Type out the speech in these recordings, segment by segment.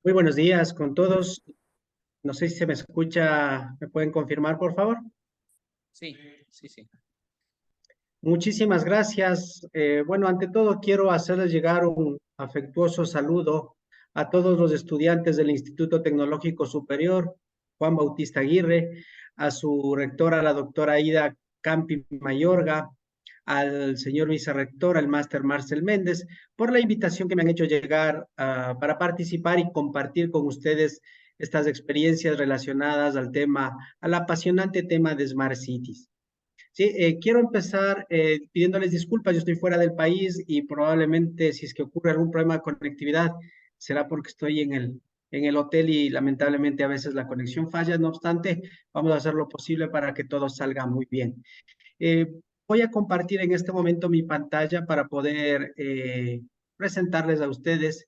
Muy buenos días con todos. No sé si se me escucha, ¿me pueden confirmar, por favor? Sí, sí, sí. Muchísimas gracias. Bueno, ante todo quiero hacerles llegar un afectuoso saludo a todos los estudiantes del Instituto Tecnológico Superior, Juan Bautista Aguirre, a su rectora, la doctora Ida Campi Mayorga, al señor vicerrector, al máster Marcel Méndez, por la invitación que me han hecho llegar para participar y compartir con ustedes estas experiencias relacionadas al tema, al apasionante tema de Smart Cities. Sí, quiero empezar pidiéndoles disculpas. Yo estoy fuera del país y probablemente si es que ocurre algún problema de conectividad, será porque estoy en el hotel y lamentablemente a veces la conexión falla. No obstante, vamos a hacer lo posible para que todo salga muy bien. Eh, Voy a compartir en este momento mi pantalla para poder presentarles a ustedes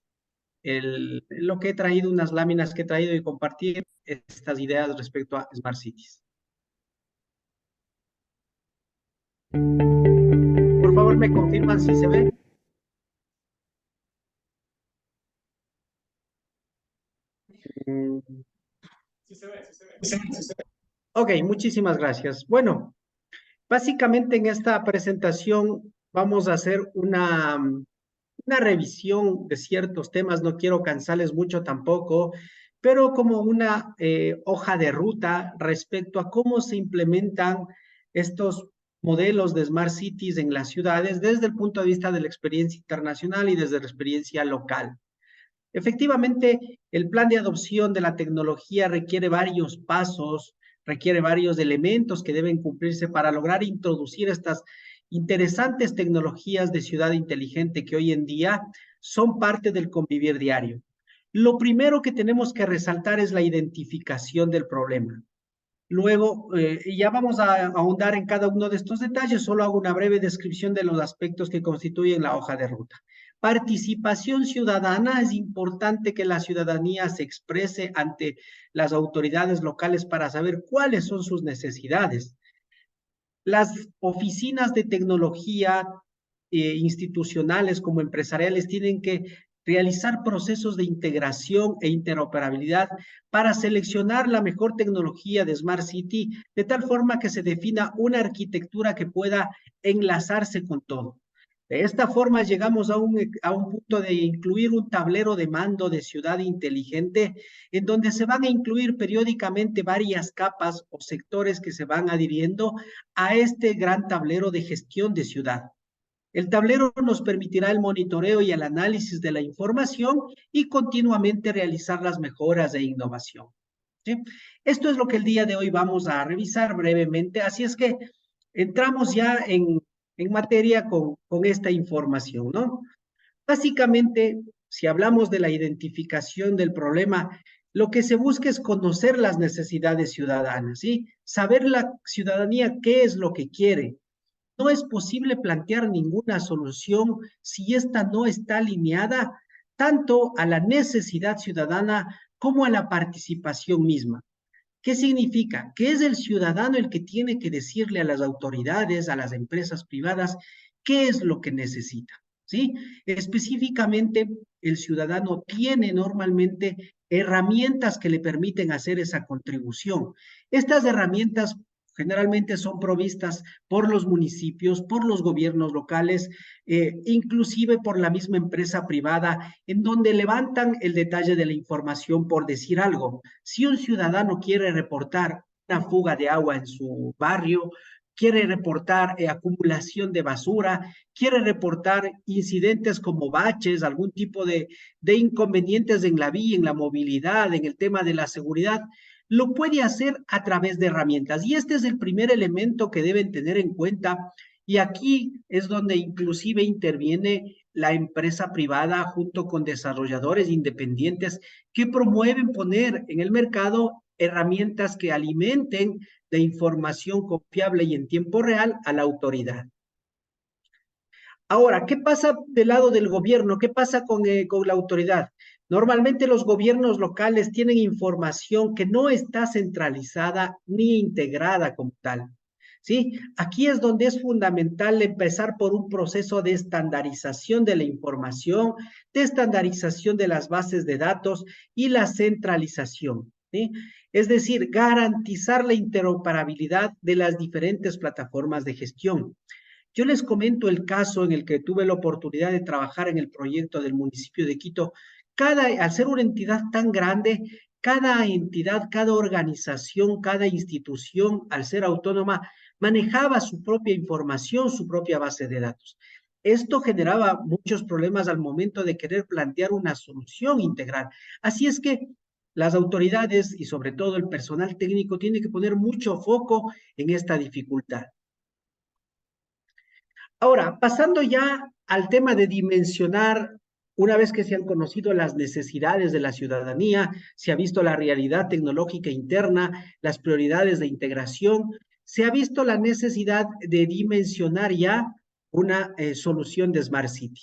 lo que he traído, unas láminas que he traído y compartir estas ideas respecto a Smart Cities. Por favor, me confirman si se ve. Mm, Ok, muchísimas gracias. Bueno, básicamente en esta presentación vamos a hacer una revisión de ciertos temas. No quiero cansarles mucho tampoco, pero como una hoja de ruta respecto a cómo se implementan estos modelos de Smart Cities en las ciudades desde el punto de vista de la experiencia internacional y desde la experiencia local. Efectivamente, el plan de adopción de la tecnología requiere varios pasos, requiere varios elementos que deben cumplirse para lograr introducir estas interesantes tecnologías de ciudad inteligente que hoy en día son parte del convivir diario. Lo primero que tenemos que resaltar es la identificación del problema. Luego, ya vamos a ahondar en cada uno de estos detalles, solo hago una breve descripción de los aspectos que constituyen la hoja de ruta. Participación ciudadana, es importante que la ciudadanía se exprese ante las autoridades locales para saber cuáles son sus necesidades. Las oficinas de tecnología institucionales como empresariales tienen que realizar procesos de integración e interoperabilidad para seleccionar la mejor tecnología de Smart City, de tal forma que se defina una arquitectura que pueda enlazarse con todo. De esta forma llegamos a un punto de incluir un tablero de mando de ciudad inteligente en donde se van a incluir periódicamente varias capas o sectores que se van adhiriendo a este gran tablero de gestión de ciudad. El tablero nos permitirá el monitoreo y el análisis de la información y continuamente realizar las mejoras e innovación. ¿Sí? Esto es lo que el día de hoy vamos a revisar brevemente, así es que entramos ya en materia con esta información, ¿no? Básicamente, si hablamos de la identificación del problema, lo que se busca es conocer las necesidades ciudadanas, ¿sí? Saber la ciudadanía qué es lo que quiere. No es posible plantear ninguna solución si esta no está alineada tanto a la necesidad ciudadana como a la participación misma. ¿Qué significa? Que es el ciudadano el que tiene que decirle a las autoridades, a las empresas privadas, qué es lo que necesita, ¿sí? Específicamente, el ciudadano tiene normalmente herramientas que le permiten hacer esa contribución. Estas herramientas generalmente son provistas por los municipios, por los gobiernos locales, inclusive por la misma empresa privada, en donde levantan el detalle de la información por decir algo. Si un ciudadano quiere reportar una fuga de agua en su barrio, quiere reportar acumulación de basura, quiere reportar incidentes como baches, algún tipo de inconvenientes en la vía, en la movilidad, en el tema de la seguridad, lo puede hacer a través de herramientas. Y este es el primer elemento que deben tener en cuenta. Y aquí es donde inclusive interviene la empresa privada junto con desarrolladores independientes que promueven poner en el mercado herramientas que alimenten de información confiable y en tiempo real a la autoridad. Ahora, ¿qué pasa del lado del gobierno? ¿Qué pasa con la autoridad? Normalmente los gobiernos locales tienen información que no está centralizada ni integrada como tal. ¿sí? Aquí es donde es fundamental empezar por un proceso de estandarización de la información, de estandarización de las bases de datos y la centralización, ¿sí? Es decir, garantizar la interoperabilidad de las diferentes plataformas de gestión. Yo les comento el caso en el que tuve la oportunidad de trabajar en el proyecto del municipio de Quito. Al ser una entidad tan grande, cada entidad, cada organización, cada institución, al ser autónoma, manejaba su propia información, su propia base de datos. Esto generaba muchos problemas al momento de querer plantear una solución integral. Así es que las autoridades y sobre todo el personal técnico tiene que poner mucho foco en esta dificultad. Ahora, pasando ya al tema de dimensionar, una vez que se han conocido las necesidades de la ciudadanía, se ha visto la realidad tecnológica interna, las prioridades de integración, se ha visto la necesidad de dimensionar ya una solución de Smart City.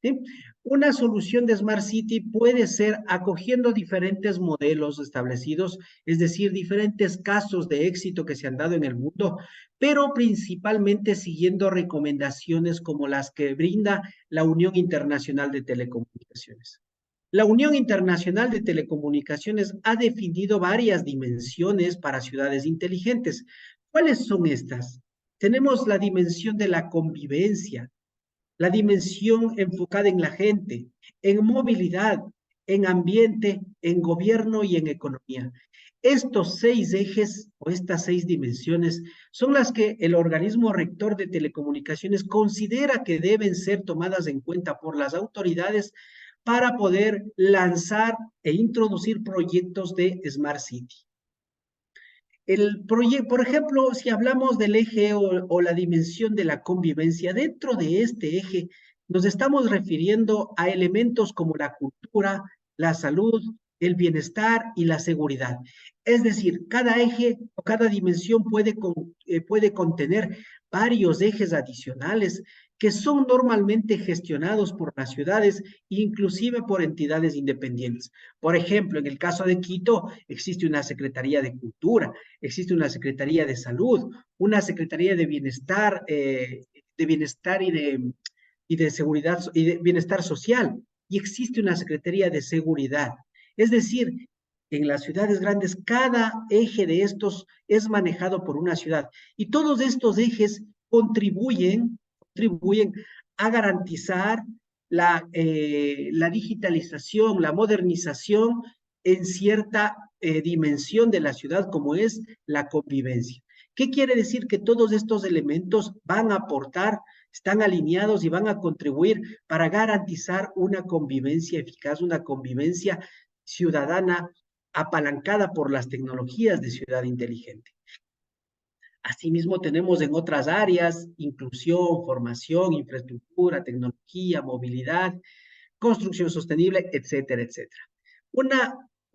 ¿Sí? Una solución de Smart City puede ser acogiendo diferentes modelos establecidos, es decir, diferentes casos de éxito que se han dado en el mundo, pero principalmente siguiendo recomendaciones como las que brinda la Unión Internacional de Telecomunicaciones. La Unión Internacional de Telecomunicaciones ha definido varias dimensiones para ciudades inteligentes. ¿Cuáles son estas? Tenemos la dimensión de la convivencia, la dimensión enfocada en la gente, en movilidad, en ambiente, en gobierno y en economía. Estos 6 ejes o estas 6 dimensiones son las que el organismo rector de telecomunicaciones considera que deben ser tomadas en cuenta por las autoridades para poder lanzar e introducir proyectos de Smart City. El proyecto, por ejemplo, si hablamos del eje o la dimensión de la convivencia, dentro de este eje nos estamos refiriendo a elementos como la cultura, la salud, el bienestar y la seguridad. Es decir, cada eje o cada dimensión puede contener varios ejes adicionales que son normalmente gestionados por las ciudades, inclusive por entidades independientes. Por ejemplo, en el caso de Quito, existe una Secretaría de Cultura, existe una Secretaría de Salud, una Secretaría de Bienestar, y de Seguridad y de Bienestar Social, y existe una Secretaría de Seguridad. Es decir, en las ciudades grandes, cada eje de estos es manejado por una ciudad, y todos estos ejes contribuyen a garantizar la digitalización, la modernización en cierta dimensión de la ciudad como es la convivencia. ¿Qué quiere decir? Que todos estos elementos van a aportar, están alineados y van a contribuir para garantizar una convivencia eficaz, una convivencia ciudadana apalancada por las tecnologías de ciudad inteligente. Asimismo, tenemos en otras áreas inclusión, formación, infraestructura, tecnología, movilidad, construcción sostenible, etcétera, etcétera.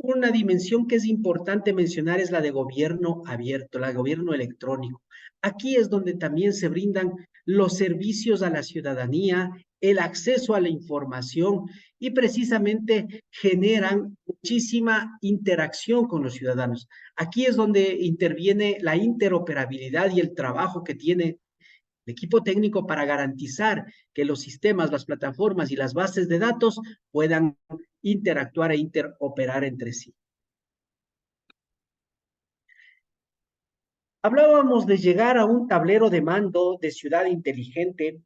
Una dimensión que es importante mencionar es la de gobierno abierto, la de gobierno electrónico. Aquí es donde también se brindan los servicios a la ciudadanía, el acceso a la información y precisamente generan muchísima interacción con los ciudadanos. Aquí es donde interviene la interoperabilidad y el trabajo que tiene el equipo técnico para garantizar que los sistemas, las plataformas y las bases de datos puedan interactuar e interoperar entre sí. Hablábamos de llegar a un tablero de mando de ciudad inteligente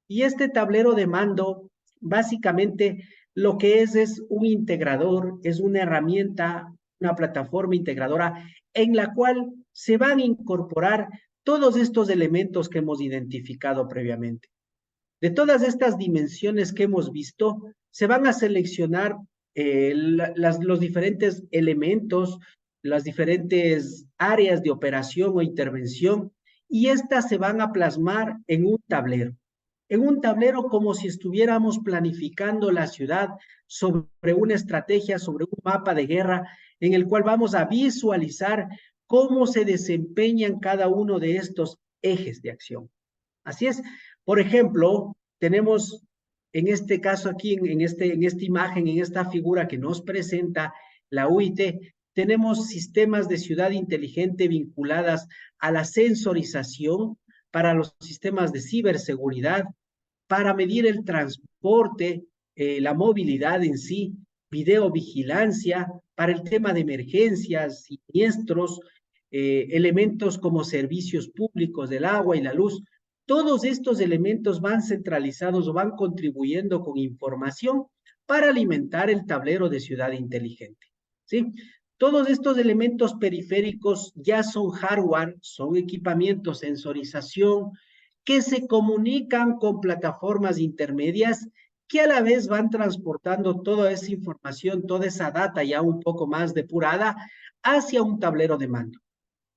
y este tablero de mando básicamente lo que es un integrador, es una herramienta, una plataforma integradora en la cual se van a incorporar todos estos elementos que hemos identificado previamente. De todas estas dimensiones que hemos visto, se van a seleccionar los diferentes elementos, las diferentes áreas de operación o intervención, y estas se van a plasmar en un tablero como si estuviéramos planificando la ciudad sobre una estrategia, sobre un mapa de guerra, en el cual vamos a visualizar cómo se desempeñan cada uno de estos ejes de acción. Así es. Por ejemplo, tenemos en este caso aquí, en esta imagen, en esta figura que nos presenta la UIT, tenemos sistemas de ciudad inteligente vinculadas a la sensorización para los sistemas de ciberseguridad, para medir el transporte, la movilidad en sí, videovigilancia, para el tema de emergencias, siniestros, elementos como servicios públicos del agua y la luz. Todos estos elementos van centralizados o van contribuyendo con información para alimentar el tablero de ciudad inteligente. ¿Sí? Todos estos elementos periféricos ya son hardware, son equipamientos, sensorización, que se comunican con plataformas intermedias que a la vez van transportando toda esa información, toda esa data ya un poco más depurada hacia un tablero de mando.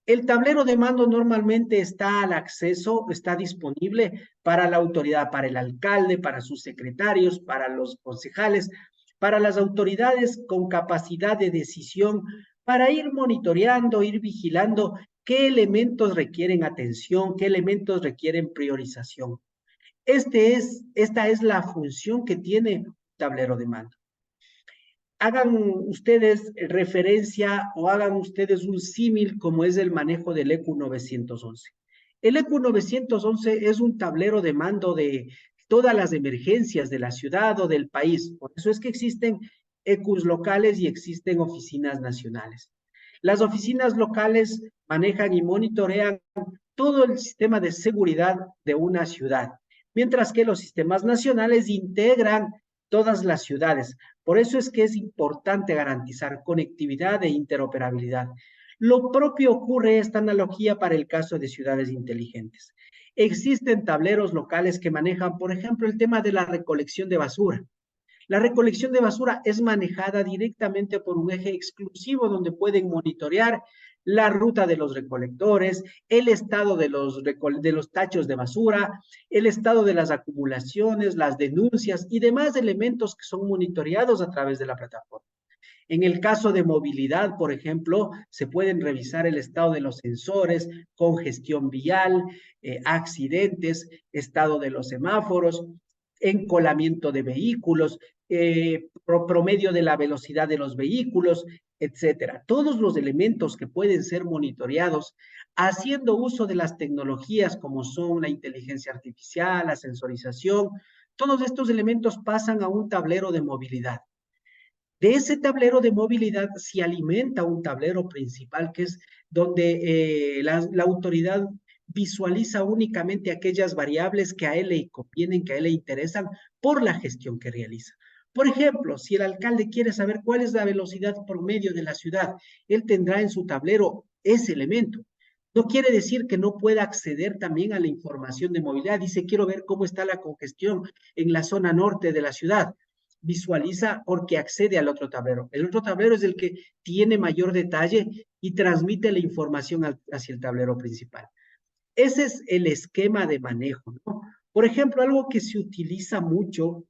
El tablero de mando normalmente está al acceso, está disponible para la autoridad, para el alcalde, para sus secretarios, para los concejales, para las autoridades con capacidad de decisión, para ir monitoreando, ir vigilando qué elementos requieren atención, qué elementos requieren priorización. Esta es la función que tiene un tablero de mando. Hagan ustedes referencia o hagan ustedes un símil como es el manejo del EQ 911. El EQ 911 es un tablero de mando de todas las emergencias de la ciudad o del país. Por eso es que existen EQs locales y existen oficinas nacionales. Las oficinas locales manejan y monitorean todo el sistema de seguridad de una ciudad, mientras que los sistemas nacionales integran todas las ciudades. Por eso es que es importante garantizar conectividad e interoperabilidad. Lo propio ocurre esta analogía para el caso de ciudades inteligentes. Existen tableros locales que manejan, por ejemplo, el tema de la recolección de basura. La recolección de basura es manejada directamente por un eje exclusivo donde pueden monitorear la ruta de los recolectores, el estado de los tachos de basura, el estado de las acumulaciones, las denuncias y demás elementos que son monitoreados a través de la plataforma. En el caso de movilidad, por ejemplo, se pueden revisar el estado de los sensores, congestión vial, accidentes, estado de los semáforos, encolamiento de vehículos, promedio de la velocidad de los vehículos, etcétera. Todos los elementos que pueden ser monitoreados haciendo uso de las tecnologías como son la inteligencia artificial, la sensorización, todos estos elementos pasan a un tablero de movilidad. De ese tablero de movilidad se alimenta un tablero principal que es donde la autoridad visualiza únicamente aquellas variables que a él le convienen, que a él le interesan por la gestión que realiza. Por ejemplo, si el alcalde quiere saber cuál es la velocidad promedio de la ciudad, él tendrá en su tablero ese elemento. No quiere decir que no pueda acceder también a la información de movilidad. Dice, quiero ver cómo está la congestión en la zona norte de la ciudad. Visualiza porque accede al otro tablero. El otro tablero es el que tiene mayor detalle y transmite la información hacia el tablero principal. Ese es el esquema de manejo, ¿no? Por ejemplo, algo que se utiliza mucho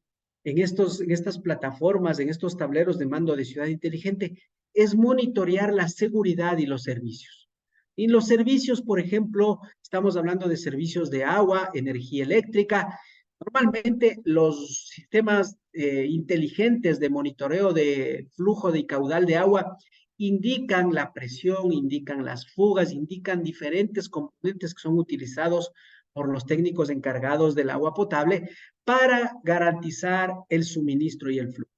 en estas plataformas, en estos tableros de mando de ciudad inteligente, es monitorear la seguridad y los servicios. Y los servicios, por ejemplo, estamos hablando de servicios de agua, energía eléctrica. Normalmente los sistemas inteligentes de monitoreo de flujo de caudal de agua indican la presión, indican las fugas, indican diferentes componentes que son utilizados por los técnicos encargados del agua potable para garantizar el suministro y el flujo.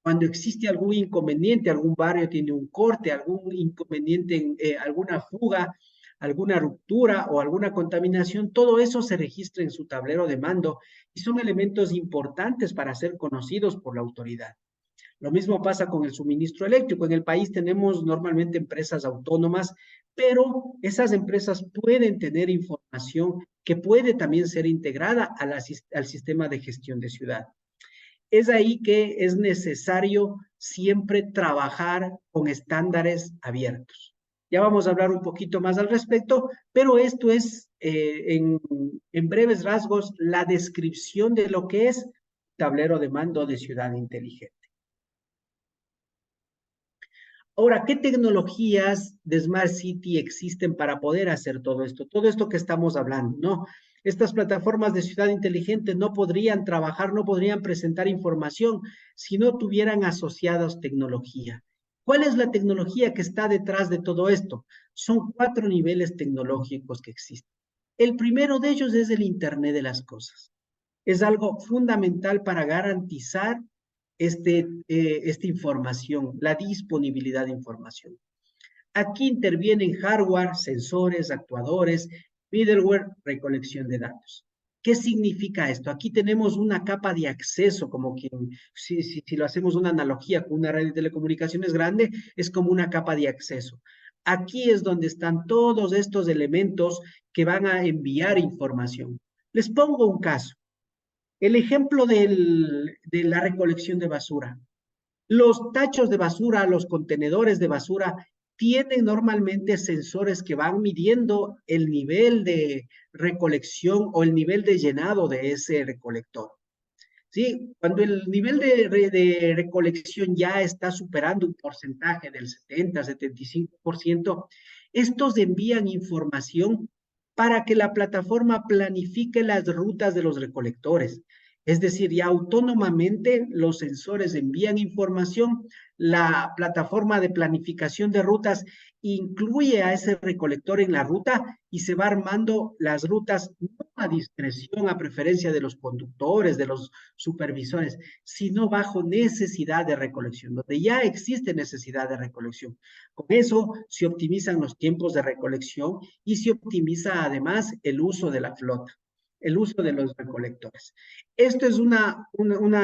Cuando existe algún inconveniente, algún barrio tiene un corte, algún inconveniente, alguna fuga, alguna ruptura o alguna contaminación, todo eso se registra en su tablero de mando y son elementos importantes para ser conocidos por la autoridad. Lo mismo pasa con el suministro eléctrico. En el país tenemos normalmente empresas autónomas, pero esas empresas pueden tener información que puede también ser integrada al sistema de gestión de ciudad. Es ahí que es necesario siempre trabajar con estándares abiertos. Ya vamos a hablar un poquito más al respecto, pero esto es en breves rasgos la descripción de lo que es tablero de mando de ciudad inteligente. Ahora, ¿qué tecnologías de Smart City existen para poder hacer todo esto? Todo esto que estamos hablando, ¿no? Estas plataformas de ciudad inteligente no podrían trabajar, no podrían presentar información si no tuvieran asociadas tecnología. ¿Cuál es la tecnología que está detrás de todo esto? Son 4 niveles tecnológicos que existen. El primero de ellos es el Internet de las cosas. Es algo fundamental para garantizar esta información, la disponibilidad de información. Aquí intervienen hardware, sensores, actuadores, middleware, recolección de datos. ¿Qué significa esto? Aquí tenemos una capa de acceso, como quien, si lo hacemos una analogía con una red de telecomunicaciones grande, es como una capa de acceso. Aquí es donde están todos estos elementos que van a enviar información. Les pongo un caso. El ejemplo de la recolección de basura. Los tachos de basura, los contenedores de basura, tienen normalmente sensores que van midiendo el nivel de recolección o el nivel de llenado de ese recolector. ¿Sí? Cuando el nivel de recolección ya está superando un porcentaje del 70-75%, estos envían información para que la plataforma planifique las rutas de los recolectores. Es decir, ya autónomamente los sensores envían información, la plataforma de planificación de rutas incluye a ese recolector en la ruta y se va armando las rutas no a discreción, a preferencia de los conductores, de los supervisores, sino bajo necesidad de recolección, donde ya existe necesidad de recolección. Con eso se optimizan los tiempos de recolección y se optimiza además el uso de la flota, el uso de los recolectores. Esto es una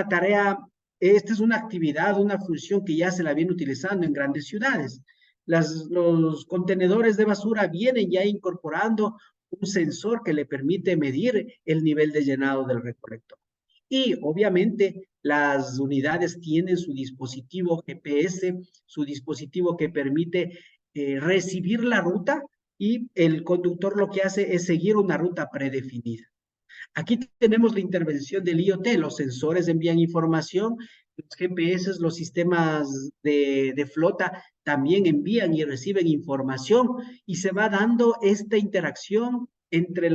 tarea, esta es una actividad, una función que ya se la viene utilizando en grandes ciudades. Los contenedores de basura vienen ya incorporando un sensor que le permite medir el nivel de llenado del recolector. Y obviamente las unidades tienen su dispositivo GPS, su dispositivo que permite recibir la ruta y el conductor lo que hace es seguir una ruta predefinida. Aquí tenemos la intervención del IoT, los sensores envían información, los GPS, los sistemas de flota también envían y reciben información y se va dando esta interacción entre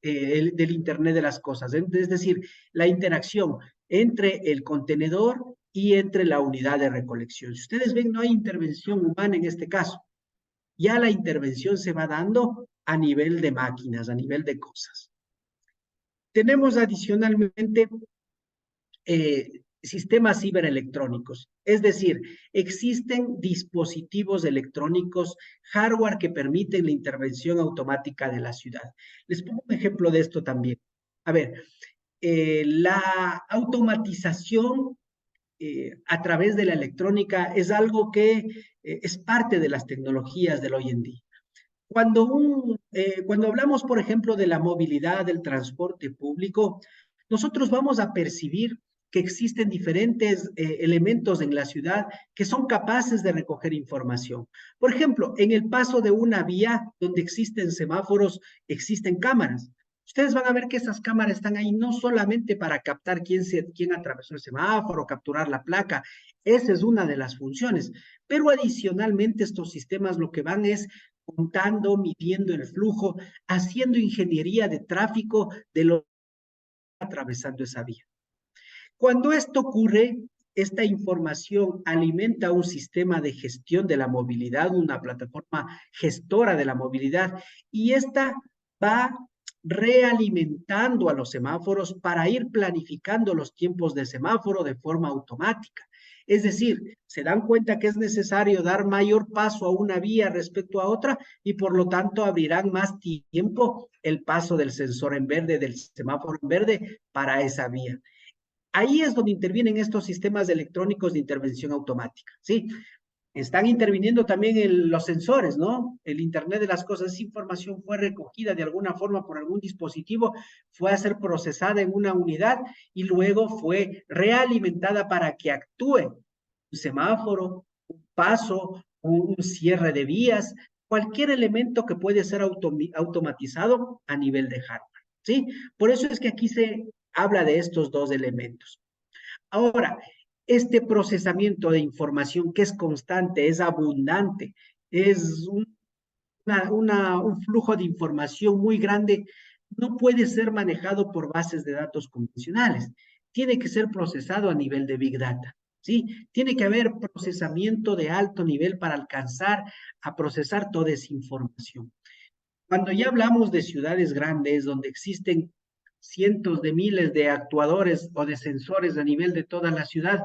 del Internet de las cosas, es decir, la interacción entre el contenedor y entre la unidad de recolección. Si ustedes ven, no hay intervención humana en este caso. Ya la intervención se va dando a nivel de máquinas, a nivel de cosas. Tenemos adicionalmente sistemas ciberelectrónicos, es decir, existen dispositivos electrónicos, hardware que permiten la intervención automática de la ciudad. Les pongo un ejemplo de esto también. A ver, la automatización a través de la electrónica es algo que es parte de las tecnologías del hoy en día. Cuando hablamos, por ejemplo, de la movilidad, del transporte público, nosotros vamos a percibir que existen diferentes elementos en la ciudad que son capaces de recoger información. Por ejemplo, en el paso de una vía donde existen semáforos, existen cámaras. Ustedes van a ver que esas cámaras están ahí no solamente para captar quién atravesó el semáforo, capturar la placa, esa es una de las funciones, pero adicionalmente estos sistemas lo que van es contando, midiendo el flujo, haciendo ingeniería de tráfico de lo que está atravesando esa vía. Cuando esto ocurre, esta información alimenta un sistema de gestión de la movilidad, una plataforma gestora de la movilidad, y esta va realimentando a los semáforos para ir planificando los tiempos de semáforo de forma automática. Es decir, se dan cuenta que es necesario dar mayor paso a una vía respecto a otra y por lo tanto abrirán más tiempo el paso del sensor en verde, del semáforo en verde para esa vía. Ahí es donde intervienen estos sistemas electrónicos de intervención automática, ¿sí? Están interviniendo también los sensores, ¿no? El Internet de las cosas, esa información fue recogida de alguna forma por algún dispositivo, fue a ser procesada en una unidad y luego fue realimentada para que actúe un semáforo, un paso, un cierre de vías, cualquier elemento que puede ser automatizado a nivel de hardware, ¿sí? Por eso es que aquí se habla de estos dos elementos. Ahora, este procesamiento de información que es constante, es abundante, es un flujo de información muy grande, no puede ser manejado por bases de datos convencionales. Tiene que ser procesado a nivel de Big Data. ¿sí? Tiene que haber procesamiento de alto nivel para alcanzar a procesar toda esa información. Cuando ya hablamos de ciudades grandes, donde existen cientos de miles de actuadores o de sensores a nivel de toda la ciudad,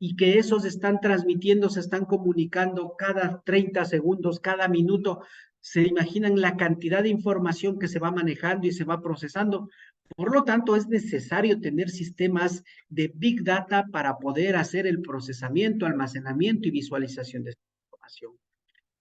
y que esos están transmitiendo, se están comunicando cada 30 segundos, cada minuto, se imaginan la cantidad de información que se va manejando y se va procesando. Por lo tanto, es necesario tener sistemas de Big Data para poder hacer el procesamiento, almacenamiento y visualización de esta información.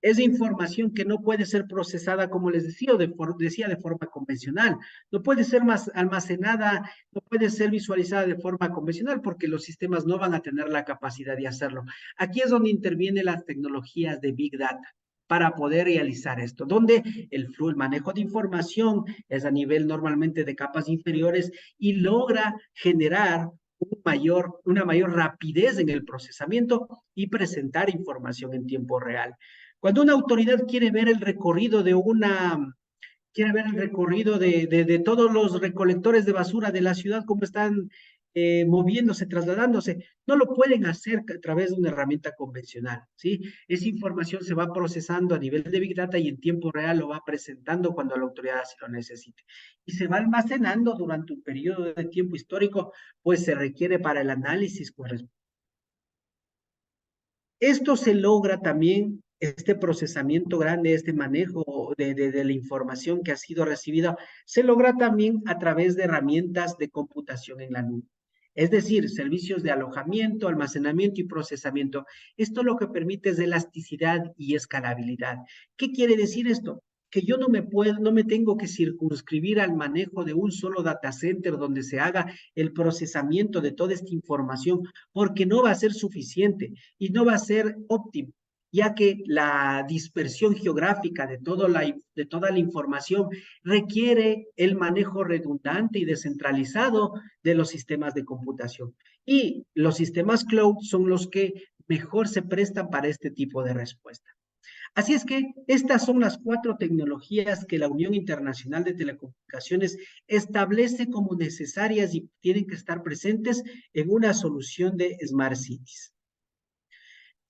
Es información que no puede ser procesada, como les decía, decía, de forma convencional. No puede ser más almacenada, no puede ser visualizada de forma convencional porque los sistemas no van a tener la capacidad de hacerlo. Aquí es donde intervienen las tecnologías de Big Data para poder realizar esto, donde el manejo de información es a nivel normalmente de capas inferiores y logra generar una mayor rapidez en el procesamiento y presentar información en tiempo real. Cuando una autoridad quiere ver el recorrido quiere ver el recorrido de todos los recolectores de basura de la ciudad, cómo están moviéndose, trasladándose, no lo pueden hacer a través de una herramienta convencional, ¿sí? Esa información se va procesando a nivel de Big Data y en tiempo real lo va presentando cuando la autoridad así lo necesite. Y se va almacenando durante un periodo de tiempo histórico, pues se requiere para el análisis correspondiente. Esto se logra también, este procesamiento grande, este manejo de la información que ha sido recibida, se logra también a través de herramientas de computación en la nube. Es decir, servicios de alojamiento, almacenamiento y procesamiento. Esto lo que permite es elasticidad y escalabilidad. ¿Qué quiere decir esto? Que yo no me tengo que circunscribir al manejo de un solo data center donde se haga el procesamiento de toda esta información, porque no va a ser suficiente y no va a ser óptimo, ya que la dispersión geográfica de toda la información requiere el manejo redundante y descentralizado de los sistemas de computación. Y los sistemas cloud son los que mejor se prestan para este tipo de respuesta. Así es que estas son las 4 tecnologías que la Unión Internacional de Telecomunicaciones establece como necesarias y tienen que estar presentes en una solución de Smart Cities.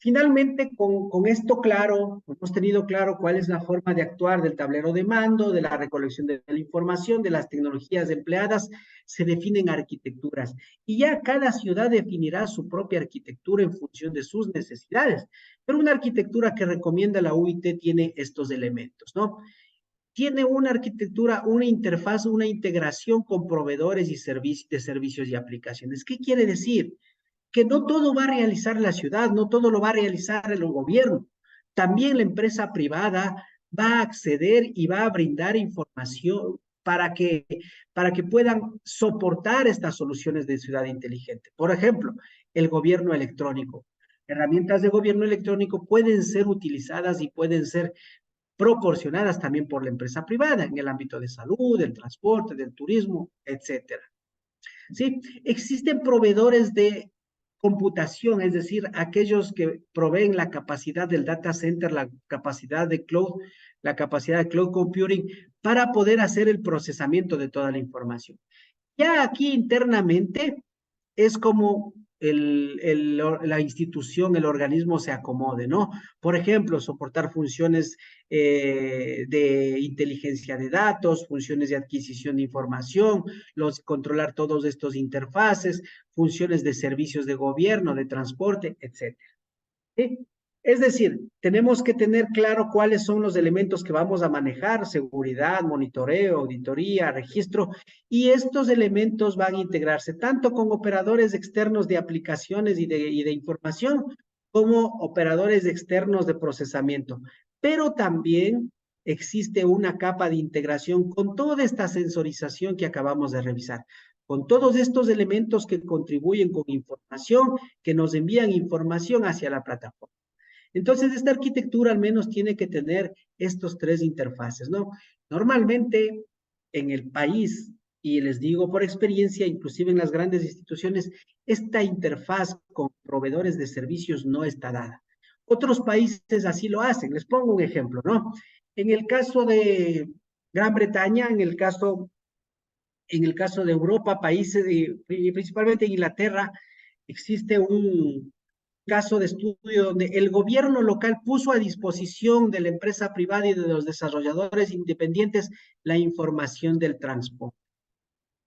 Finalmente, con esto claro, hemos tenido claro cuál es la forma de actuar del tablero de mando, de la recolección de la información, de las tecnologías empleadas, se definen arquitecturas. Y ya cada ciudad definirá su propia arquitectura en función de sus necesidades. Pero una arquitectura que recomienda la UIT tiene estos elementos, ¿no? Tiene una arquitectura, una interfaz, una integración con proveedores y de servicios y aplicaciones. ¿Qué quiere decir? Que no todo va a realizar la ciudad, no todo lo va a realizar el gobierno. También la empresa privada va a acceder y va a brindar información para que puedan soportar estas soluciones de ciudad inteligente. Por ejemplo, el gobierno electrónico. Herramientas de gobierno electrónico pueden ser utilizadas y pueden ser proporcionadas también por la empresa privada en el ámbito de salud, del transporte, del turismo, etcétera. ¿Sí? Existen proveedores de computación, es decir, aquellos que proveen la capacidad del data center, la capacidad de cloud computing para poder hacer el procesamiento de toda la información. Ya aquí internamente es como la institución, el organismo se acomode, ¿no? Por ejemplo, soportar funciones de inteligencia de datos, funciones de adquisición de información, controlar todos estos interfaces, funciones de servicios de gobierno, de transporte, etcétera. ¿Sí? Es decir, tenemos que tener claro cuáles son los elementos que vamos a manejar: seguridad, monitoreo, auditoría, registro, y estos elementos van a integrarse tanto con operadores externos de aplicaciones y de información, como operadores externos de procesamiento. Pero también existe una capa de integración con toda esta sensorización que acabamos de revisar, con todos estos elementos que contribuyen con información, que nos envían información hacia la plataforma. Entonces, esta arquitectura al menos tiene que tener estos 3 interfaces, ¿no? Normalmente en el país, y les digo por experiencia, inclusive en las grandes instituciones, esta interfaz con proveedores de servicios no está dada. Otros países así lo hacen. Les pongo un ejemplo, ¿no? En el caso de Gran Bretaña, en el caso de Europa, países, y principalmente en Inglaterra, existe caso de estudio donde el gobierno local puso a disposición de la empresa privada y de los desarrolladores independientes la información del transporte.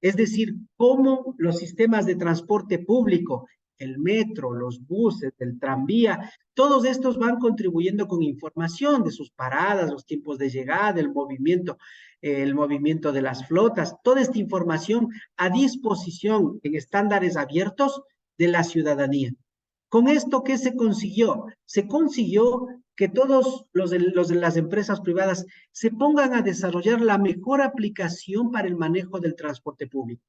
Es decir, cómo los sistemas de transporte público, el metro, los buses, el tranvía, todos estos van contribuyendo con información de sus paradas, los tiempos de llegada, el movimiento de las flotas, toda esta información a disposición en estándares abiertos de la ciudadanía. Con esto, ¿qué se consiguió? Se consiguió que todos los de las empresas privadas se pongan a desarrollar la mejor aplicación para el manejo del transporte público.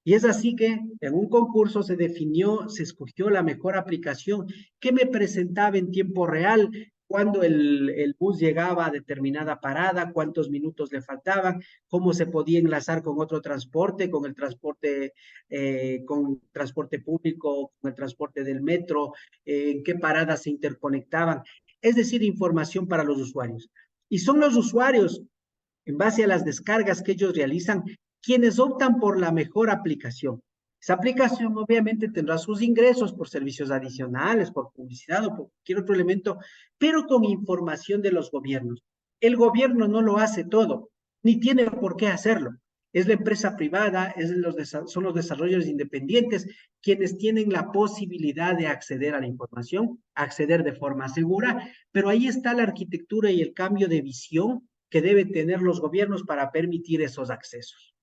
Y es así que en un concurso se definió, se escogió la mejor aplicación que me presentaba en tiempo real cuando el bus llegaba a determinada parada, cuántos minutos le faltaban, cómo se podía enlazar con otro transporte, con transporte público, con el transporte del metro, en qué paradas se interconectaban. Es decir, información para los usuarios. Y son los usuarios, en base a las descargas que ellos realizan, quienes optan por la mejor aplicación. Esa aplicación obviamente tendrá sus ingresos por servicios adicionales, por publicidad o por cualquier otro elemento, pero con información de los gobiernos. El gobierno no lo hace todo, ni tiene por qué hacerlo. Es la empresa privada, son los desarrollos independientes quienes tienen la posibilidad de acceder a la información, acceder de forma segura, pero ahí está la arquitectura y el cambio de visión que deben tener los gobiernos para permitir esos accesos.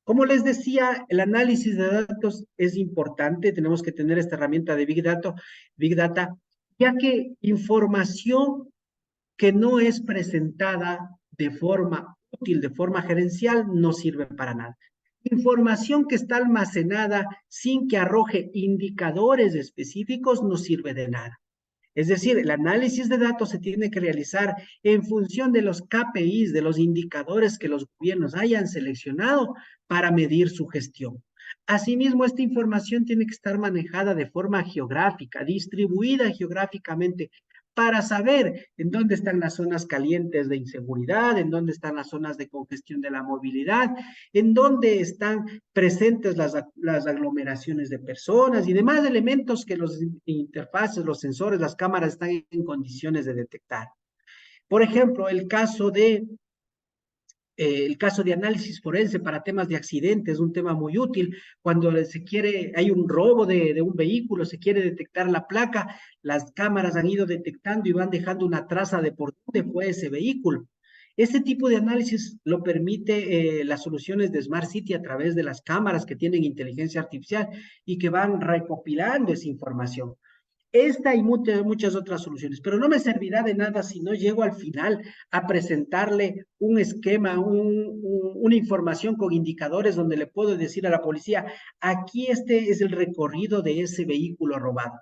Como les decía, el análisis de datos es importante, tenemos que tener esta herramienta de Big Data, ya que información que no es presentada de forma útil, de forma gerencial, no sirve para nada. Información que está almacenada sin que arroje indicadores específicos no sirve de nada. Es decir, el análisis de datos se tiene que realizar en función de los KPIs, de los indicadores que los gobiernos hayan seleccionado para medir su gestión. Asimismo, esta información tiene que estar manejada de forma geográfica, distribuida geográficamente, para saber en dónde están las zonas calientes de inseguridad, en dónde están las zonas de congestión de la movilidad, en dónde están presentes las aglomeraciones de personas y demás elementos que los interfaces, los sensores, las cámaras están en condiciones de detectar. Por ejemplo, el caso de análisis forense para temas de accidentes es un tema muy útil. Cuando hay un robo de un vehículo, se quiere detectar la placa, las cámaras han ido detectando y van dejando una traza de por dónde fue ese vehículo. Este tipo de análisis lo permite las soluciones de Smart City a través de las cámaras que tienen inteligencia artificial y que van recopilando esa información. Esta y muchas otras soluciones, pero no me servirá de nada si no llego al final a presentarle un esquema, una información con indicadores donde le puedo decir a la policía, aquí este es el recorrido de ese vehículo robado.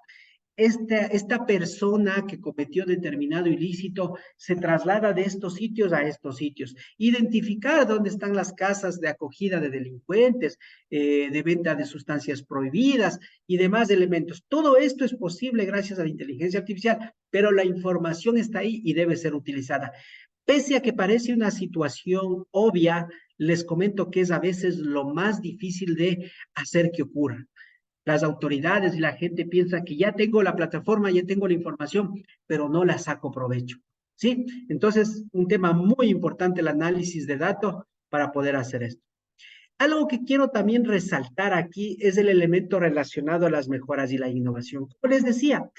Esta persona que cometió determinado ilícito se traslada de estos sitios a estos sitios. Identificar dónde están las casas de acogida de delincuentes, de venta de sustancias prohibidas y demás elementos. Todo esto es posible gracias a la inteligencia artificial, pero la información está ahí y debe ser utilizada. Pese a que parece una situación obvia, les comento que es a veces lo más difícil de hacer que ocurra. Las autoridades y la gente piensa que ya tengo la plataforma, ya tengo la información, pero no la saco provecho. ¿Sí? Entonces, un tema muy importante el análisis de datos para poder hacer esto. Algo que quiero también resaltar aquí es el elemento relacionado a las mejoras y la innovación. Como les decía,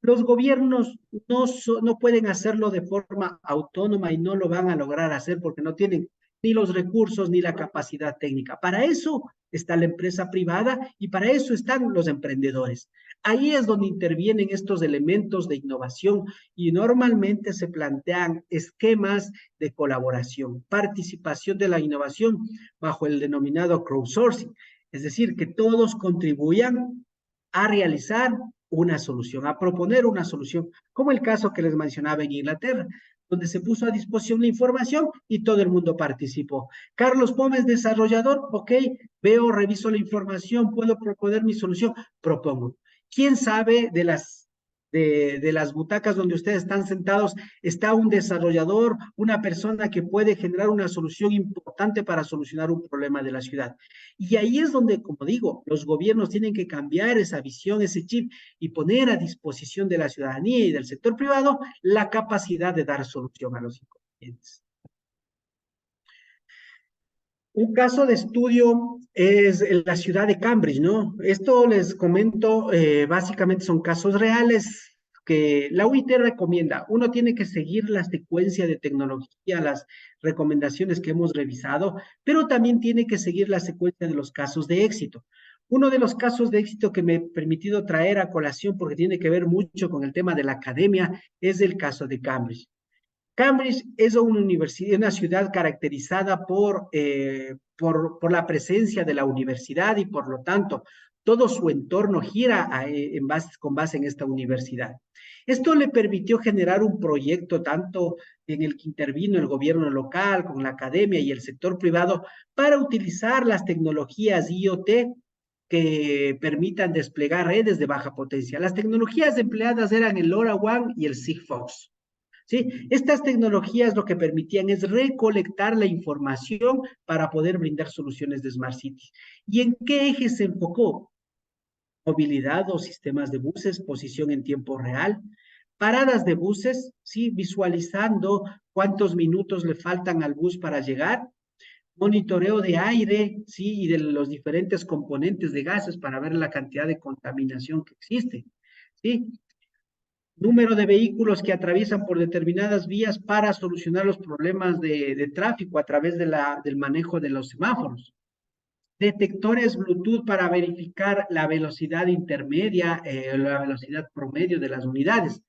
los gobiernos no pueden hacerlo de forma autónoma y no lo van a lograr hacer porque no tienen ni los recursos ni la capacidad técnica. Para eso está la empresa privada y para eso están los emprendedores. Ahí es donde intervienen estos elementos de innovación y normalmente se plantean esquemas de colaboración, participación de la innovación bajo el denominado crowdsourcing, es decir, que todos contribuyan a realizar una solución, a proponer una solución, como el caso que les mencionaba en Inglaterra, donde se puso a disposición la información y todo el mundo participó. Carlos Pómez, desarrollador, ok, veo, reviso la información, puedo proponer mi solución, propongo. ¿Quién sabe de de las butacas donde ustedes están sentados está un desarrollador, una persona que puede generar una solución importante para solucionar un problema de la ciudad. Y ahí es donde, como digo, los gobiernos tienen que cambiar esa visión, ese chip y poner a disposición de la ciudadanía y del sector privado la capacidad de dar solución a los inconvenientes. Un caso de estudio es la ciudad de Cambridge, ¿no? Esto les comento, básicamente son casos reales que la UIT recomienda. Uno tiene que seguir la secuencia de tecnología, las recomendaciones que hemos revisado, pero también tiene que seguir la secuencia de los casos de éxito. Uno de los casos de éxito que me he permitido traer a colación, porque tiene que ver mucho con el tema de la academia, es el caso de Cambridge. Cambridge es una universidad, una ciudad caracterizada por la presencia de la universidad y por lo tanto todo su entorno gira con base en esta universidad. Esto le permitió generar un proyecto tanto en el que intervino el gobierno local, con la academia y el sector privado para utilizar las tecnologías IoT que permitan desplegar redes de baja potencia. Las tecnologías empleadas eran el LoRaWAN y el Sigfox. ¿Sí? Estas tecnologías lo que permitían es recolectar la información para poder brindar soluciones de Smart Cities. ¿Y en qué eje se enfocó? Movilidad o sistemas de buses, posición en tiempo real, paradas de buses, ¿sí? Visualizando cuántos minutos le faltan al bus para llegar, monitoreo de aire, ¿sí? Y de los diferentes componentes de gases para ver la cantidad de contaminación que existe, ¿sí? Número de vehículos que atraviesan por determinadas vías para solucionar los problemas de tráfico a través del manejo de los semáforos. Detectores Bluetooth para verificar la velocidad intermedia, la velocidad promedio de las unidades.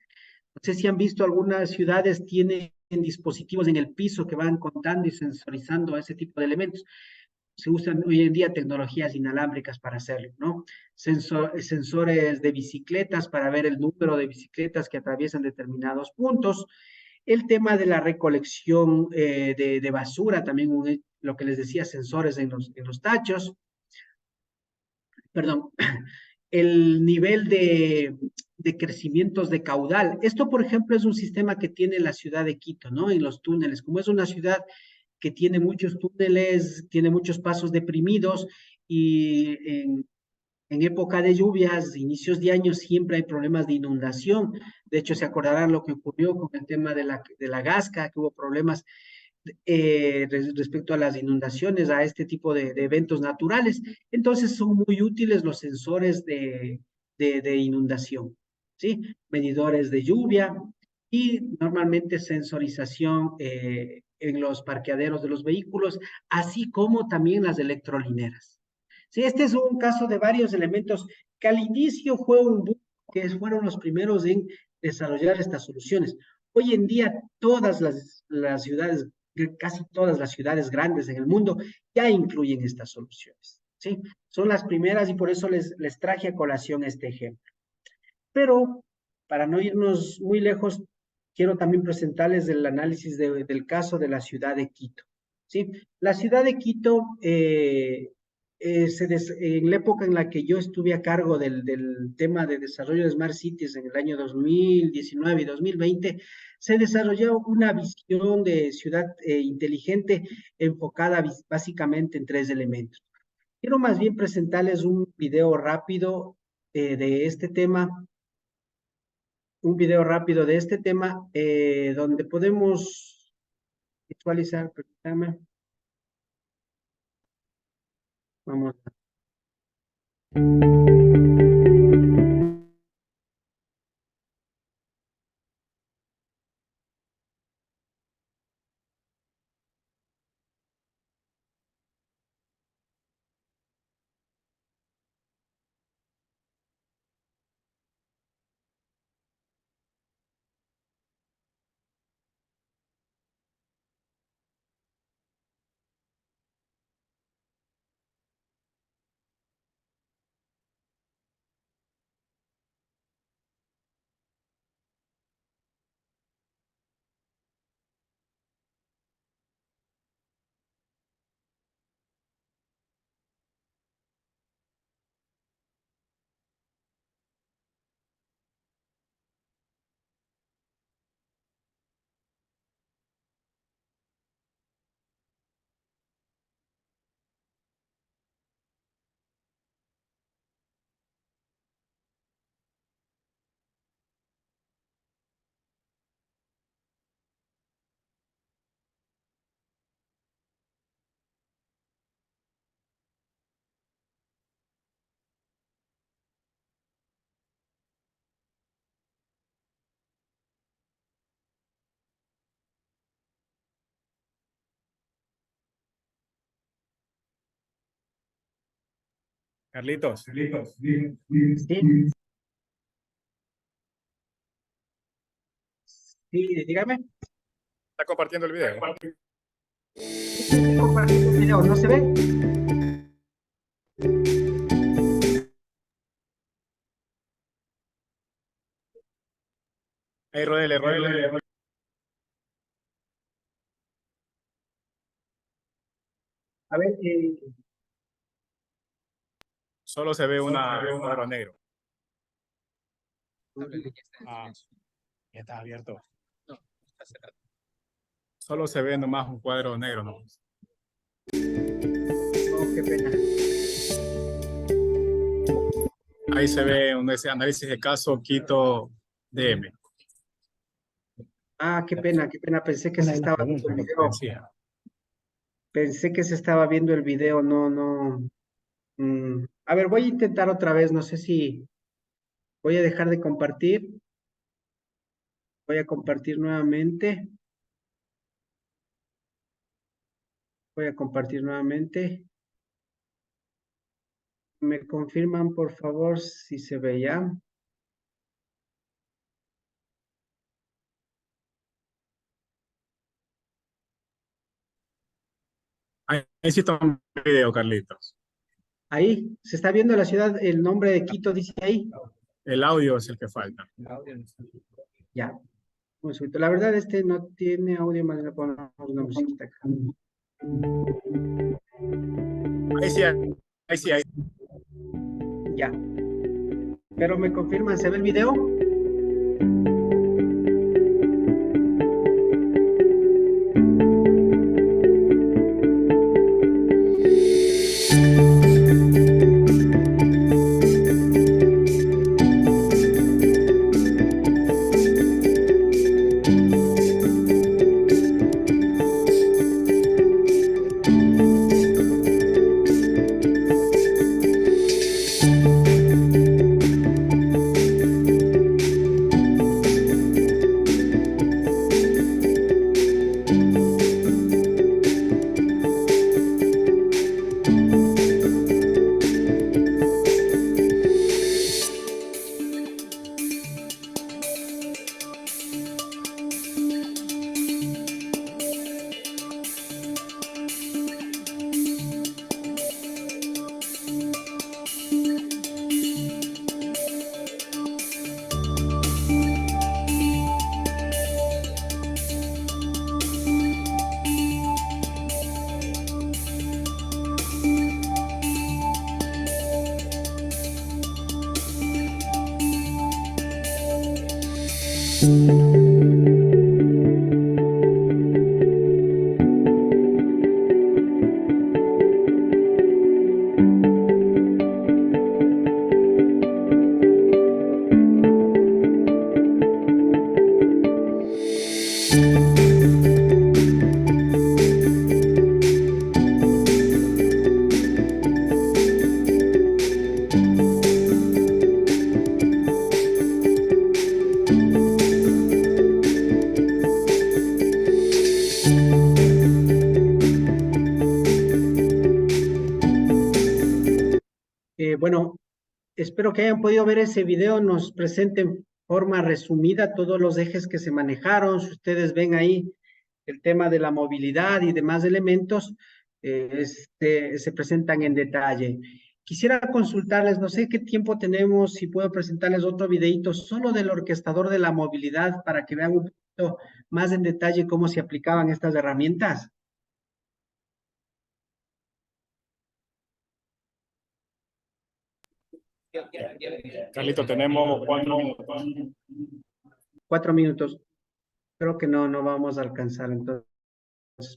No sé si han visto algunas ciudades tienen dispositivos en el piso que van contando y sensorizando ese tipo de elementos. Se usan hoy en día tecnologías inalámbricas para hacerlo, ¿no? Sensores de bicicletas para ver el número de bicicletas que atraviesan determinados puntos. El tema de la recolección de basura, también lo que les decía, sensores en los tachos, perdón, el nivel de crecimientos de caudal. Esto, por ejemplo, es un sistema que tiene la ciudad de Quito, ¿no? En los túneles. Como es una ciudad que tiene muchos túneles, tiene muchos pasos deprimidos y en época de lluvias, inicios de año, siempre hay problemas de inundación. De hecho, se acordarán lo que ocurrió con el tema de la Gasca, que hubo problemas respecto a las inundaciones, a este tipo de eventos naturales. Entonces son muy útiles los sensores de inundación, ¿sí? Medidores de lluvia y normalmente sensorización en los parqueaderos de los vehículos, así como también las electrolineras. Sí, este es un caso de varios elementos que al inicio fue un boom, que fueron los primeros en desarrollar estas soluciones. Hoy en día todas las ciudades, casi todas las ciudades grandes en el mundo ya incluyen estas soluciones. ¿Sí? Son las primeras y por eso les traje a colación este ejemplo. Pero para no irnos muy lejos, quiero también presentarles el análisis del caso de la ciudad de Quito. ¿Sí? La ciudad de Quito, en la época en la que yo estuve a cargo del tema de desarrollo de Smart Cities en el año 2019 y 2020, se desarrolló una visión de ciudad inteligente enfocada básicamente en tres elementos. Quiero más bien presentarles un video rápido de este tema, un video rápido de este tema donde podemos visualizar, permítame, vamos. Carlitos, Sí, sí, dígame. ¿está compartiendo el video? Estoy compartiendo el video, ¿no se ve? Ahí, rodele. A ver, Solo se ve un cuadro negro. Háblale, ya está en Ah, silencio. ya está abierto. No, está cerrado. Solo se ve nomás un cuadro negro, ¿no? oh, qué pena. Ahí se ve ese análisis de caso Quito DM. Ah, qué pena, qué pena. Pensé que se estaba viendo el video. Decía. Pensé que se estaba viendo el video, no, no. A ver, voy a intentar otra vez, no sé si voy a dejar de compartir. Voy a compartir nuevamente. Voy a compartir nuevamente. ¿Me confirman, por favor, si se ve ya? Ahí sí está un video, Carlitos. Ahí, se está viendo la ciudad, el nombre de Quito, dice ahí. El audio es el que falta. Ya, un segundito. La verdad, este no tiene audio, más le ponemos una musiquita acá. Ahí sí, ahí sí, ahí. Ya. Pero me confirman, ¿se ve el video? Bueno, espero que hayan podido ver ese video, nos presenta en forma resumida todos los ejes que se manejaron. Si ustedes ven ahí el tema de la movilidad y demás elementos, se presentan en detalle. Quisiera consultarles, no sé qué tiempo tenemos, si puedo presentarles otro videito solo del orquestador de la movilidad para que vean un poquito más en detalle cómo se aplicaban estas herramientas. Carlitos, tenemos 4 minutos. 4 minutos. Creo que no vamos a alcanzar entonces,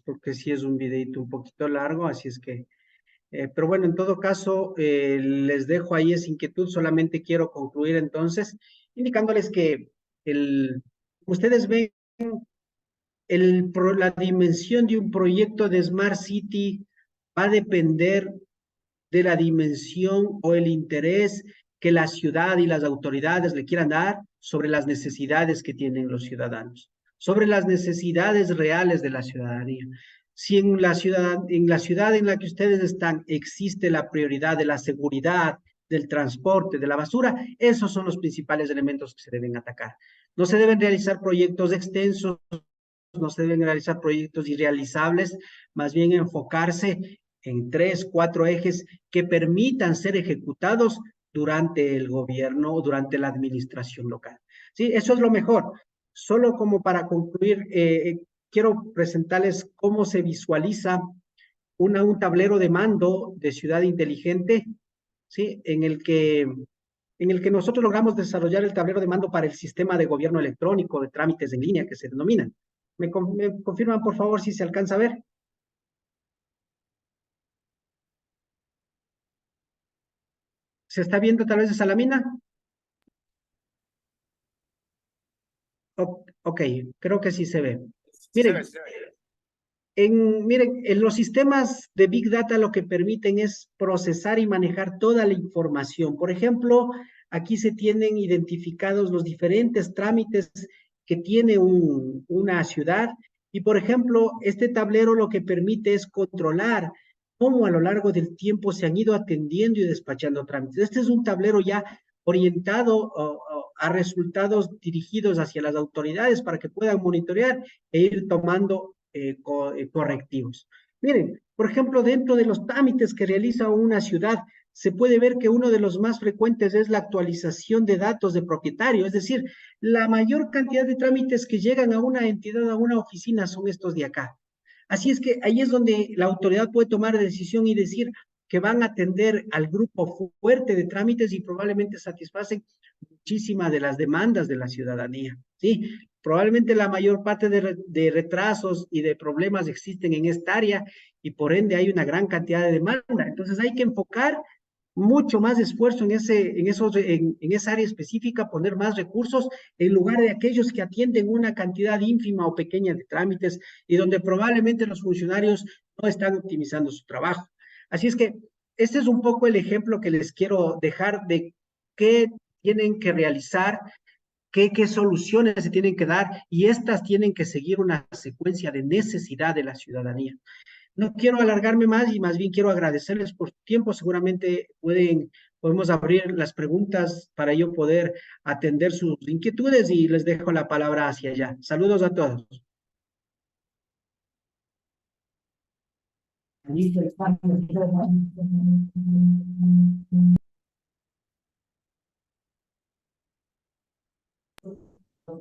porque sí es un videito un poquito largo, así es que, pero bueno, en todo caso, les dejo ahí esa inquietud, solamente quiero concluir entonces, indicándoles que ustedes ven, la dimensión de un proyecto de Smart City va a depender de la dimensión o el interés que la ciudad y las autoridades le quieran dar sobre las necesidades que tienen los ciudadanos, sobre las necesidades reales de la ciudadanía. si en la ciudad en la que ustedes están existe la prioridad de la seguridad, del transporte, de la basura, esos son los principales elementos que se deben atacar. No se deben realizar proyectos extensos, no se deben realizar proyectos irrealizables, más bien enfocarse en 3, 4 ejes que permitan ser ejecutados durante el gobierno o durante la administración local. Sí, eso es lo mejor. Solo como para concluir, quiero presentarles cómo se visualiza un tablero de mando de ciudad inteligente, ¿sí? En el que nosotros logramos desarrollar el tablero de mando para el sistema de gobierno electrónico de trámites en línea que se denominan. ¿Me confirman, por favor, si se alcanza a ver? ¿Se está viendo tal vez esa lámina? Ok, creo que sí se ve. Miren, en los sistemas de Big Data lo que permiten es procesar y manejar toda la información. Por ejemplo, aquí se tienen identificados los diferentes trámites que tiene una ciudad y, por ejemplo, este tablero lo que permite es controlar cómo a lo largo del tiempo se han ido atendiendo y despachando trámites. Este es un tablero ya orientado a resultados dirigidos hacia las autoridades para que puedan monitorear e ir tomando correctivos. Miren, por ejemplo, dentro de los trámites que realiza una ciudad, se puede ver que uno de los más frecuentes es la actualización de datos de propietario, es decir, la mayor cantidad de trámites que llegan a una entidad, a una oficina, son estos de acá. Así es que ahí es donde la autoridad puede tomar decisión y decir que van a atender al grupo fuerte de trámites y probablemente satisfacen muchísimas de las demandas de la ciudadanía, ¿sí? Probablemente la mayor parte de retrasos y de problemas existen en esta área y por ende hay una gran cantidad de demanda. Entonces hay que enfocar mucho más esfuerzo en esa área específica, poner más recursos en lugar de aquellos que atienden una cantidad ínfima o pequeña de trámites y donde probablemente los funcionarios no están optimizando su trabajo. Así es que este es un poco el ejemplo que les quiero dejar de qué tienen que realizar, qué soluciones se tienen que dar y estas tienen que seguir una secuencia de necesidad de la ciudadanía. No quiero alargarme más y más bien quiero agradecerles por su tiempo. Seguramente podemos abrir las preguntas para yo poder atender sus inquietudes y les dejo la palabra hacia allá. Saludos a todos.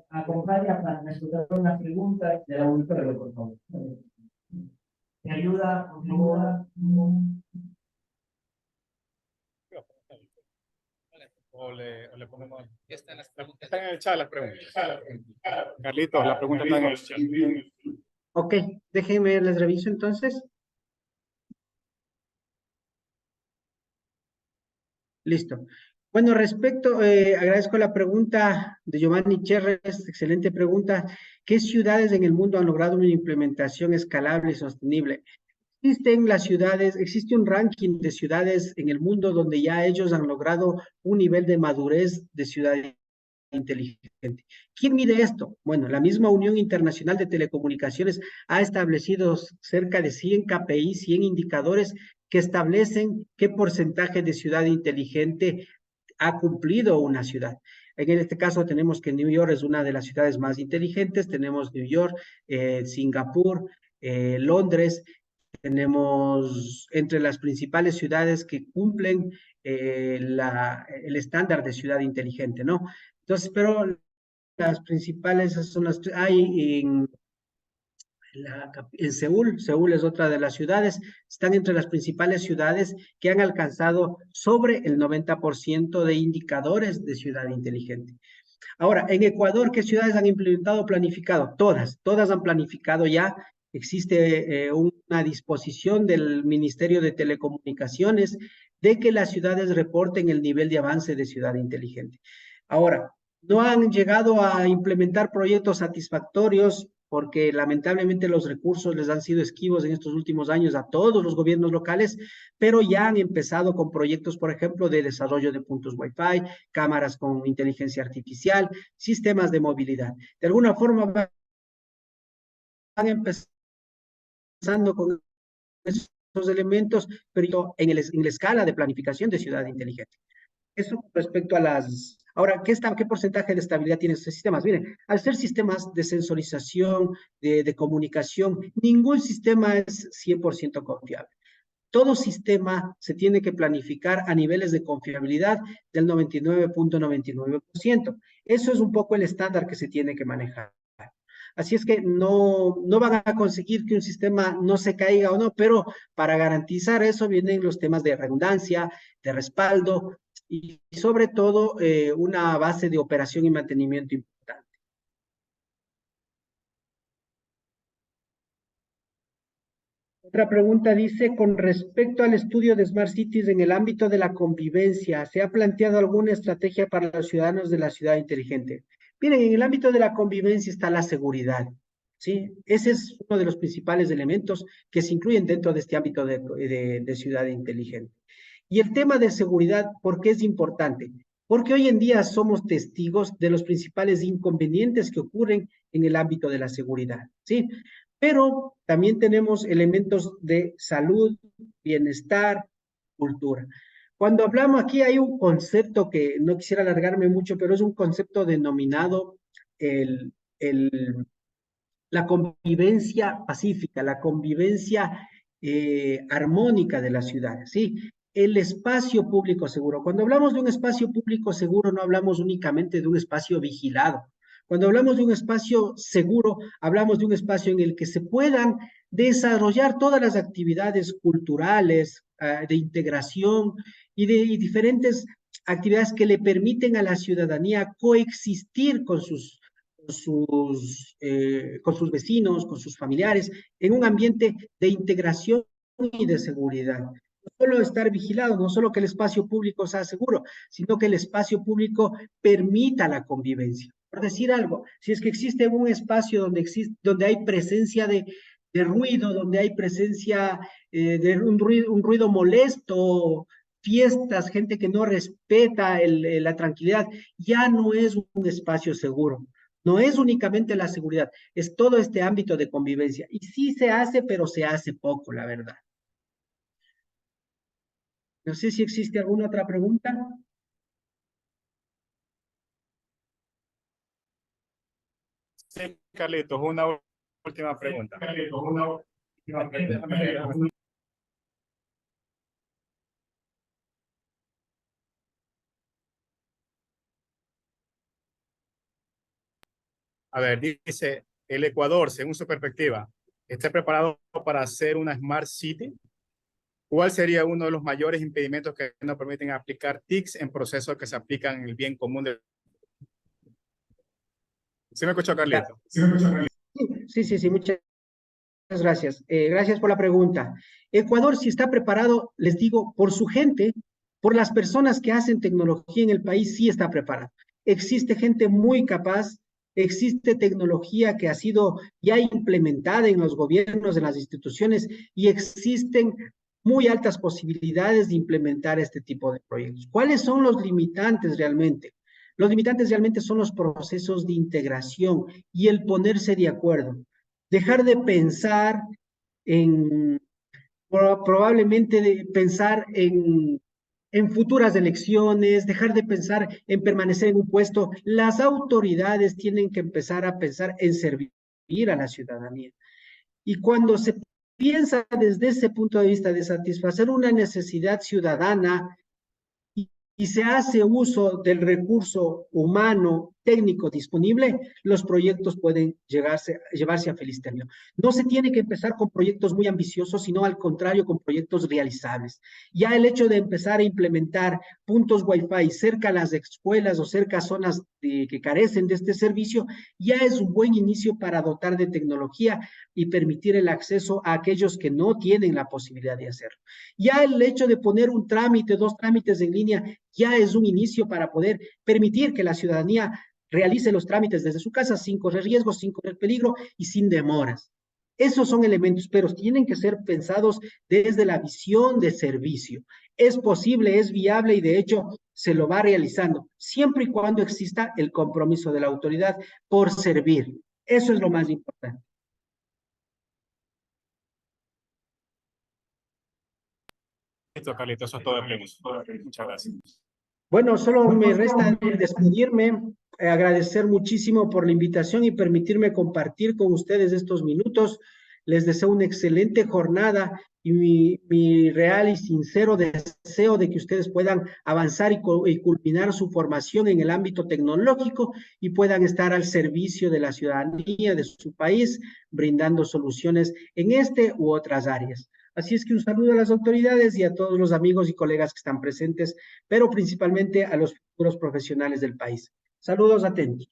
Acompaña para resolver una pregunta de la auditoría, por favor. ¿Me ayuda, por favor? O le ponemos. Ya están las preguntas. Están en el chat las preguntas. Carlitos, la pregunta está en el chat. Ok, déjenme, les reviso entonces. Listo. Bueno, agradezco la pregunta de Giovanni Cherres, excelente pregunta. ¿Qué ciudades en el mundo han logrado una implementación escalable y sostenible? Existe un ranking de ciudades en el mundo donde ya ellos han logrado un nivel de madurez de ciudad inteligente. ¿Quién mide esto? Bueno, la misma Unión Internacional de Telecomunicaciones ha establecido cerca de 100 KPI, 100 indicadores que establecen qué porcentaje de ciudad inteligente ha cumplido una ciudad. En este caso tenemos que New York es una de las ciudades más inteligentes, tenemos New York, Singapur, Londres, tenemos entre las principales ciudades que cumplen el estándar de ciudad inteligente, ¿no? Entonces, pero las principales son hay en Seúl es otra de las ciudades, están entre las principales ciudades que han alcanzado sobre el 90% de indicadores de ciudad inteligente. Ahora, en Ecuador, ¿qué ciudades han implementado o planificado? Todas han planificado ya. Existe una disposición del Ministerio de Telecomunicaciones de que las ciudades reporten el nivel de avance de ciudad inteligente. Ahora, no han llegado a implementar proyectos satisfactorios porque lamentablemente los recursos les han sido esquivos en estos últimos años a todos los gobiernos locales, pero ya han empezado con proyectos, por ejemplo, de desarrollo de puntos Wi-Fi, cámaras con inteligencia artificial, sistemas de movilidad. De alguna forma van a empezar avanzando con esos elementos, pero en la escala de planificación de ciudad inteligente. Eso respecto a las... Ahora, ¿qué porcentaje de estabilidad tienen estos sistemas? Miren, al ser sistemas de sensorización, de comunicación, ningún sistema es 100% confiable. Todo sistema se tiene que planificar a niveles de confiabilidad del 99.99%. Eso es un poco el estándar que se tiene que manejar. Así es que no van a conseguir que un sistema no se caiga o no, pero para garantizar eso vienen los temas de redundancia, de respaldo y sobre todo una base de operación y mantenimiento importante. Otra pregunta dice, con respecto al estudio de Smart Cities en el ámbito de la convivencia, ¿se ha planteado alguna estrategia para los ciudadanos de la ciudad inteligente? Miren, en el ámbito de la convivencia está la seguridad, ¿sí? Ese es uno de los principales elementos que se incluyen dentro de este ámbito de ciudad inteligente. Y el tema de seguridad, ¿por qué es importante? Porque hoy en día somos testigos de los principales inconvenientes que ocurren en el ámbito de la seguridad, ¿sí? Pero también tenemos elementos de salud, bienestar, cultura. Cuando hablamos aquí hay un concepto que no quisiera alargarme mucho, pero es un concepto denominado el, el, la convivencia pacífica, la convivencia armónica de la ciudad, ¿sí? El espacio público seguro. Cuando hablamos de un espacio público seguro, no hablamos únicamente de un espacio vigilado. Cuando hablamos de un espacio seguro, hablamos de un espacio en el que se puedan desarrollar todas las actividades culturales, de integración y diferentes actividades que le permiten a la ciudadanía coexistir con sus vecinos, con sus familiares, en un ambiente de integración y de seguridad. No solo estar vigilado, no solo que el espacio público sea seguro, sino que el espacio público permita la convivencia. Por decir algo, si es que existe un espacio donde hay presencia de ruido, donde hay presencia de un ruido molesto, fiestas, gente que no respeta la tranquilidad, ya no es un espacio seguro. No es únicamente la seguridad, es todo este ámbito de convivencia. Y sí se hace, pero se hace poco, la verdad. No sé si existe alguna otra pregunta. Sí, Carlitos, una última pregunta. A ver, dice, el Ecuador, según su perspectiva, ¿está preparado para hacer una Smart City? ¿Cuál sería uno de los mayores impedimentos que no permiten aplicar TICs en procesos que se aplican en el bien común de... ¿Sí me escuchó, Carlito? Sí, muchas gracias. Gracias por la pregunta. Ecuador, si está preparado, les digo, por su gente, por las personas que hacen tecnología en el país, sí está preparado. Existe gente muy capaz, existe tecnología que ha sido ya implementada en los gobiernos, en las instituciones, y existen muy altas posibilidades de implementar este tipo de proyectos. ¿Cuáles son los limitantes realmente? Los limitantes realmente son los procesos de integración y el ponerse de acuerdo. Dejar de pensar en, probablemente de pensar en futuras elecciones, dejar de pensar en permanecer en un puesto. Las autoridades tienen que empezar a pensar en servir a la ciudadanía. Y cuando se piensa desde ese punto de vista de satisfacer una necesidad ciudadana y se hace uso del recurso humano técnico disponible, los proyectos pueden llevarse a feliz término. No se tiene que empezar con proyectos muy ambiciosos, sino al contrario, con proyectos realizables. Ya el hecho de empezar a implementar puntos Wi-Fi cerca a las escuelas o cerca a zonas que carecen de este servicio, ya es un buen inicio para dotar de tecnología y permitir el acceso a aquellos que no tienen la posibilidad de hacerlo. Ya el hecho de poner un trámite, 2 trámites en línea, ya es un inicio para poder permitir que la ciudadanía realice los trámites desde su casa sin correr riesgos, sin correr peligro y sin demoras. Esos son elementos, pero tienen que ser pensados desde la visión de servicio. Es posible, es viable y de hecho se lo va realizando, siempre y cuando exista el compromiso de la autoridad por servir. Eso es lo más importante. Listo, Carlito, eso es todo de preguntas. Muchas gracias. Bueno, solo me resta despedirme, agradecer muchísimo por la invitación y permitirme compartir con ustedes estos minutos. Les deseo una excelente jornada y mi real y sincero deseo de que ustedes puedan avanzar y culminar su formación en el ámbito tecnológico y puedan estar al servicio de la ciudadanía de su país, brindando soluciones en este u otras áreas. Así es que un saludo a las autoridades y a todos los amigos y colegas que están presentes, pero principalmente a los futuros profesionales del país. Saludos atentos.